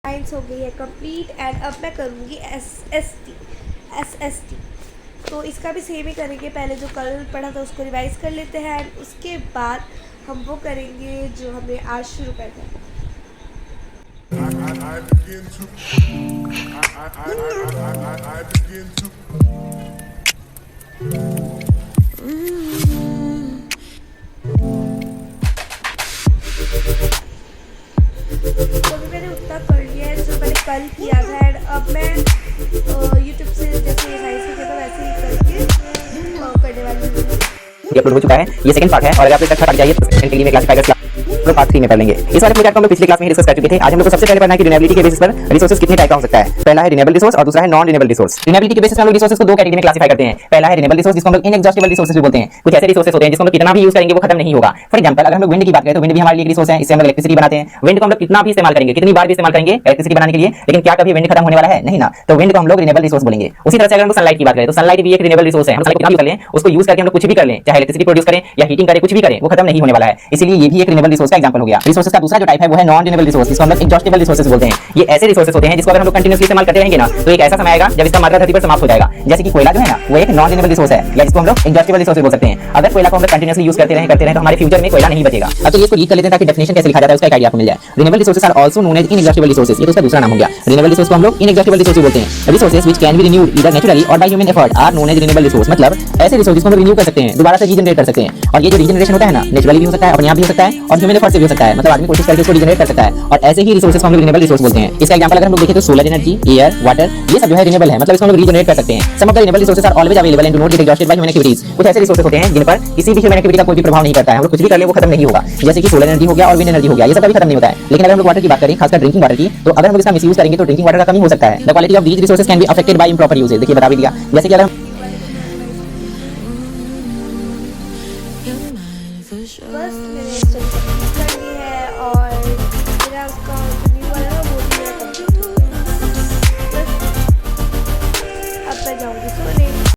Science हो गई है कंप्लीट एंड अब मैं करूँगी एस एस टी। तो इसका भी सेम ही करेंगे, पहले जो कल पढ़ा था उसको रिवाइज कर लेते हैं एंड उसके बाद हम वो करेंगे जो हमें आज शुरू करना है। तो अभी मैंने उतना कर लिया है जो मैंने कल किया था एंड अब मैं यूट्यूब से जैसे साइंस में किया था वैसे ही करके करने वाली हूँ। ये अपलोड हो चुका है, ये सेकंड पार्ट है और अगर आप इसका थर्ड पार्ट चाहिए तो सेकंड के लिए मैं क्लासिफायर्स तो पार्ट 3 में पढ़ लेंगे। इस वाले फ्लो चार्ट को हम लोग पिछले क्लास में ही डिस्कस कर चुके थे। आज हम लोग को सबसे पहले पढ़ना है कि रिन्यूएबिलिटी के बेसिस पर रिसोर्सेज कितने टाइप का हो सकता है। पहला है रिन्यूएबल रिसोर्स और दूसरा है नॉन रिन्यूएबल रिसोर्स। रिन्यूएबिलिटी के बेसिस पर हम लोग रिसोर्सेज को दो कैटेगरी में क्लासिफाई करते हैं। पहला है रिन्यूएबल रिसोर्स जिसको हम लोग इनएग्जॉस्टिबल रिसोर्सेज भी बोलते हैं। कुछ ऐसे रिसोर्सेज होते हैं जिसको हम लोग कितना भी यूज करेंगे वो खत्म नहीं होगा। फॉर एग्जांपल अगर हम लोग विंड की बात करें तो विंड भी हमारे लिए एक रिसोर्स है, इससे हम लोग इलेक्ट्रिसिटी बनाते हैं। विंड को हम लोग कितना भी इस्तेमाल करेंगे, कितनी बार भी इस्तेमाल करेंगे इलेक्ट्रिसिटी बनाने के लिए, लेकिन क्या कभी विंड खत्म होने वाला है? नहीं ना। तो विंड को हम लोग रिन्यूएबल रिसोर्स बोलेंगे। उसी तरह से अगर हम सनलाइट की बात करें तो सनलाइट भी एक रिन्यूएबल रिसोर्स है। हम सनलाइट कितना भी कर लें, उसको यूज करके हम लोग कुछ भी कर लें, चाहे इलेक्ट्रिसिटी प्रोड्यूस करें या हीटिंग करें, कुछ भी करें, वो खत्म नहीं होने वाला है। इसलिए ये भी एक रिन्यूएबल रिसोर्स का एग्जांपल हो गया। रिसोर्सेज का दूसरा जो टाइप है वो है नॉन रिन्यूएबल रिसोर्स, जिसको हम लोग एग्जॉस्टिबल रिसोर्सेज बोलते हैं। ये ऐसे रिसोर्सेज होते हैं जिसको अगर हम लोग कंटीन्यूअसली इस्तेमाल करते रहेंगे ना तो एक ऐसा समय आएगा जब इसका मात्रा धरती पर समाप्त हो जाएगा। जैसे कि कोयला जो है ना वो एक नॉन रिन्यूएबल रिसोर्स है या जिसको हम लोग एग्जॉस्टिबल रिसोर्स बोल सकते हैं। अगर कोयला को हम लोग कंटीन्यूअसली यूज करते रहे तो हमारे फ्यूचर में कोयला नहीं बचेगा। अब तो ये इसको रीड कर लेते हैं ताकि डेफिनेशन कैसे लिखा जाता है उसका एक आइडिया आपको मिल जाए। Renewable resources are also known as inexhaustible resources. ये तो उसका दूसरा नाम हो गया। रिन्यूएबल रिसोर्स को हम लोग इनएग्जॉस्टिबल रिसोर्सेज बोलते हैं। Resources which can be renewed either naturally or by human effort are known as renewable resource. मतलब ऐसे रिसोर्स जिसको हम लोग रिन्यू कर सकते हैं, दोबारा से रीजनरेट कर सकते हैं। और ये जो रीजनरेशन होता है ना नेचुरली भी हो सकता है, अपने आप भी हो सकता है और ह्यूमन एफर्ट से भी हो सकता है। मतलब आदमी कोशिश करके उसको रीजनरेट कर सकता है और ऐसे ही रिसोर्सेज को हम लोग रिन्यूएबल रिसोर्स बोलते हैं। इसका एग्जांपल अगर हम लोग देखें तो सोलर एनर्जी, एयर, वाटर, ये सब जो है रिन्यूएबल है, मतलब इसको हम लोग रीजनरेट कर सकते हैं। Some of the renewable resources are always available and do not get exhausted by human activities. कुछ ऐसे रिसोर्सेज होते हैं जिन पर किसी भी ह्यूमन एक्टिविटी का कोई भी प्रभाव नहीं करता है, हम लोग कुछ भी कर ले वो खत्म नहीं होगा। जैसे कि सोलर एनर्जी हो गया और विंड एनर्जी हो गया, ये सब कभी खत्म नहीं होता है। लेकिन अगर हम लोग वाटर की बात करें, खासकर ड्रिंकिंग वाटर की, तो अगर हम लोग इसका मिसयूज करेंगे तो ड्रिंकिंग वाटर का कमी हो सकता है। The quality of these resources can be affected by improper usages. देखिए बता भी दिया। जैसे कि अगर बस मैंने स्टडी कर ली है और मेरा उसका